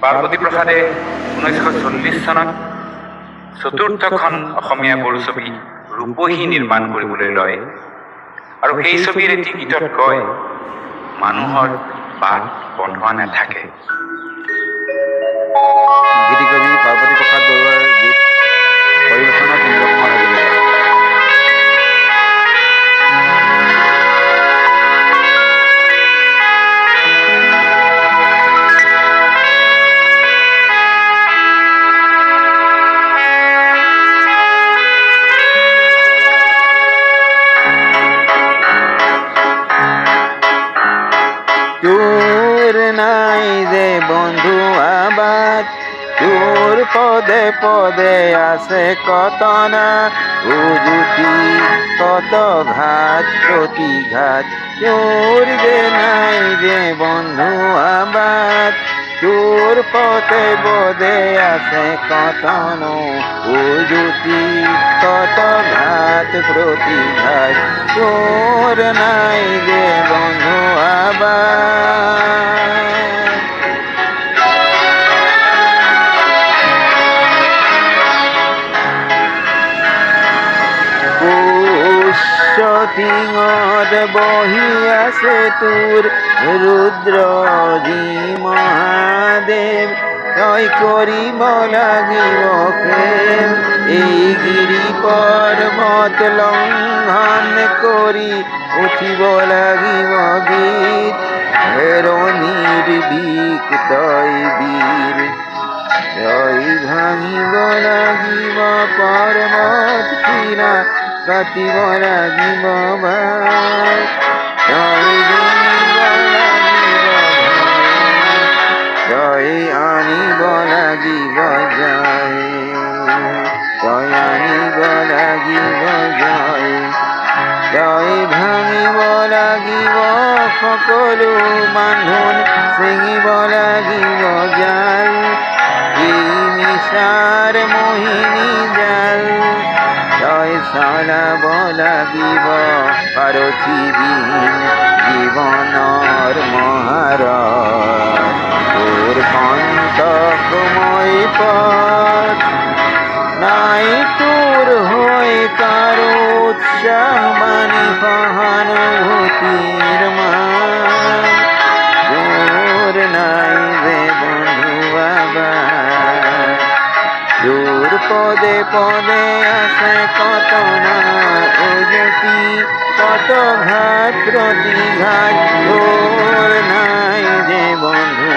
পাৰ্বতী প্ৰসাদে 1940 চনত চতুৰ্থখন অসমীয়া বোলছবি ৰূপহী নিৰ্মাণ কৰিবলৈ লয় আৰু সেই ছবিৰ এটি গীতত কয়, মানুহৰ বাট বন্ধোৱা নাথাকে। গীতিকবি পাৰ্বতী প্ৰসাদ বৰুৱাৰ গীত পৰিৱেশনত ইন্দ্ৰকুমাৰ হাজৰিকা। তোর নাই যে বন্ধু আবার, তোর পদে পদে আছে কত না উজুতি, কত ঘাত প্রতিঘাত। তোর যে নাই যে বন্ধু আবার, তোর পথে পদে আছে কত উজুতি, কত ঘাত প্রতিঘাত। তোর নাই যে বন্ধু আবার। পুষ্যতিঙত বহি আছে তোর রুদ্রজি মহাদেব, তই কৰিব লাগিব প্ৰেম। এই গিৰি পৰ্বত লংঘন কৰি উঠিব লাগিব গীত। হেৰণিৰ বিষ তই বীৰ, তই ভাঙিব লাগিব পৰ্বত শিৰা, কাটিব লাগিব বাৰ। তই জানিব লাগিব, তই আনিব লাগিব জয়, তই আনিব লাগিব জয়। তই ভাঙিব লাগিব সকলো বান্ধোন, ছিঙিব লাগিব জাল, এই মিছাৰ মোহিনী জাল। তই চলাব লাগিব পাৰথিবিহীন জীৱনৰ মহাৰথ। তোৰ কণ্টকময় পথ নাই তোৰ হৈ কাৰো উৎসাহ বাণী সহানুভূতিৰ মান। তোৰ নাই যে বন্ধু আবাৰ, তোৰ পদে পদে আছে কত না উজুতি, কত ঘাত প্ৰতিঘাত। তোৰ নাই যে বন্ধু